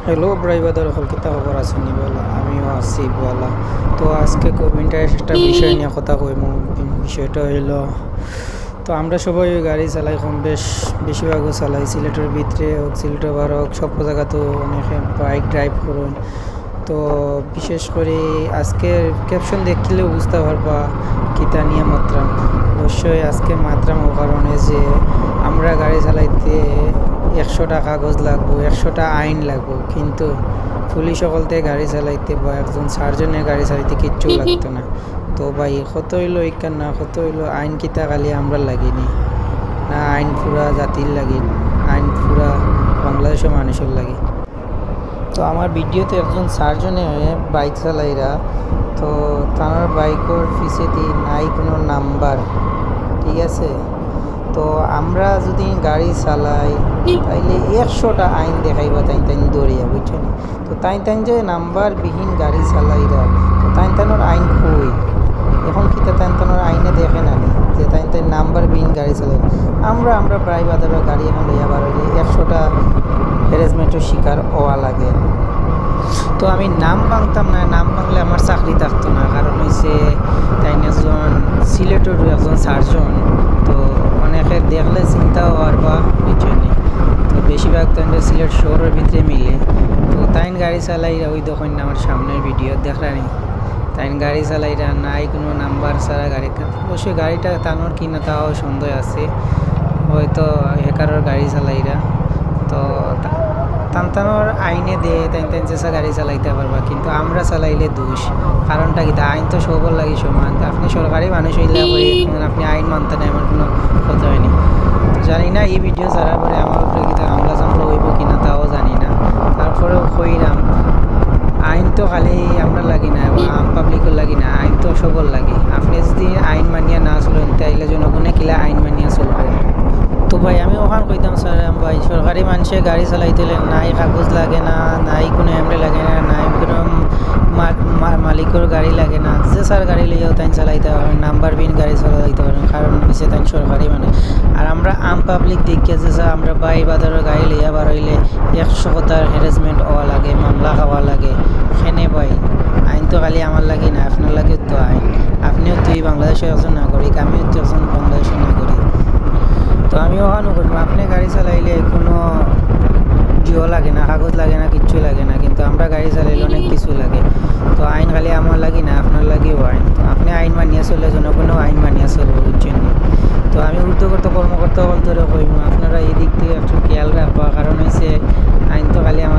Hello ব্রাইবাদার Kolkata খবর আসেনি বলা আমিও আছি বলা। তো আজকে খুব ইন্টারেস্ট একটা বিষয় নিয়ে কথা কইমু। বিষয়টা হইল, তো আমরা সবাই গাড়ি চালাই, কম বেশিরভাগও চালাই। সিলেটের ভিতরে হোক, সিলেটের বার হোক, সব জায়গাতে অনেকে বাইক ড্রাইভ করুন। তো বিশেষ করে আজকের ক্যাপশন দেখলে বুঝতে পারবা কিতা নিয়ে মাত্রাম। অবশ্যই আজকে মাত্রাম ও কারণে যে আমরা গাড়ি চালাইতে 100টা কাগজ লাগবো, 100টা আইন লাগবো, কিন্তু পুলিশ সকলতে গাড়ি চালাইতে বা একজন সার্জনের গাড়ি চালাইতে কিচ্ছু লাগতো না। তো ভাই কত হইলো ইকান না, কত হইলো আইন কিতা খালি আমরা লাগিনি না, আইন পুরা জাতির লাগি, আইন পুরা বাংলাদেশের মানুষের লাগে। তো আমার ভিডিওতে একজন সার্জনে বাইক চালাইরা, তো তার বাইকের পিছেতে নাই কোনো নাম্বার, ঠিক আছে। তো আমরা যদি গাড়ি চালাই তাইলে 100টা আইন দেখাইবা তাই দৌড়িয়া, বুঝছেন। তো তাই যে নাম্বারবিহীন গাড়ি চালাইরা, তো তাইনোর আইন কই এখন কিতা তাইনোর আইনে দেখে না যে তাই নাম্বারবিহীন গাড়ি চালাই। আমরা প্রায় বাজারে গাড়ি এখন লইয়া বার হইলে 100টা হ্যারাসমেন্টের শিকার হওয়া লাগে। তো আমি নাম ভাঙতাম না, নাম ভাঙলে আমার চাকরি থাকতো না, কারণ হয়েছে তাই একজন সিলেটের একজন সার্জন। তো অনেকে দেখলে চিন্তা হওয়ার বা বুঝছেন। তো বেশিরভাগ তো সিলেট শহরের ভিতরে মিলে। তো তাই গাড়ি চালাইরা ওই দেখুন আমার সামনের ভিডিও দেখলানি, তাই গাড়ি চালাইরা নাই কোনো নাম্বার ছাড়া গাড়ি। অবশ্যই গাড়িটা টানোর কিনা তাও সন্দেহ আছে, হয়তো হেকারের গাড়ি চালাইরা। তো টানটানোর আইনে দিয়ে তাই চেষ্টা গাড়ি চালাইতে পারবা, কিন্তু আমরা চালাইলে দোষ। কারণটা কি, আইন তো সবর লাগে সমান। আপনি সরকারি মানুষ হইলে আপনি আইন মানতে নেই, আমার কোনো কথা হয়নি। তো জানি না এই ভিডিও যারা পরে আমার উপরে কি হামলা চামলা হইব কিনা তাও জানি না। তারপরেও কইরাম আইন তো খালি আমরা লাগি না বা আম পাবলিকের লাগি না, আইন তো সবর লাগে। আপনি যদি আইন মানিয়া না চলেন তাইলে জনগণে কিলা আইন মানিয়া চলবে। তো ভাই আমি ওখান কইতাম স্যার, ভাই সরকারি মানুষে গাড়ি চালাইতে নাই কাগজ লাগে না, নাই কোনো এমডি লাগে না, নাই কোনো মালিকের গাড়ি লাগে না, যে স্যার গাড়ি লইয়াও তাই চালাইতে পারেন, নাম্বারবিহীন গাড়ি চালাইতে পারেন, কারণ হচ্ছে তাই সরকারি মানুষ। আর আমরা আম পাবলিক দেখিয়ে যে স্যার আমরা বাই বাজারের গাড়ি লইয়া বার হইলে 100টার হ্যারাসমেন্ট হওয়া লাগে, মামলা খাওয়া লাগে। সেনে ভাই আইন তো খালি আমার লাগে না, আপনার লাগে তো আইন। আপনিও তুই বাংলাদেশের একজন নাগরিক, আমিও তো একজন বাংলাদেশের নাগরিক। তো আমি ওখানে করবো, আপনি গাড়ি চালাইলে কোনো জিও লাগে না, কাগজ লাগে না, কিচ্ছু লাগে না, কিন্তু আমরা গাড়ি চালাইলে অনেক কিছু লাগে। তো আইন খালি আমার লাগি না, আপনার লাগেও আইন। তো আপনি আইন মানিয়ে চলে, জনগণও আইন মানিয়ে চলবে, বুঝছেন। তো আমি উদ্যোগত কর্মকর্তা বলতে কইব আপনারা এই দিক থেকে একটু খেয়াল রাখবা, কারণ হয়েছে আইন তো খালি আমার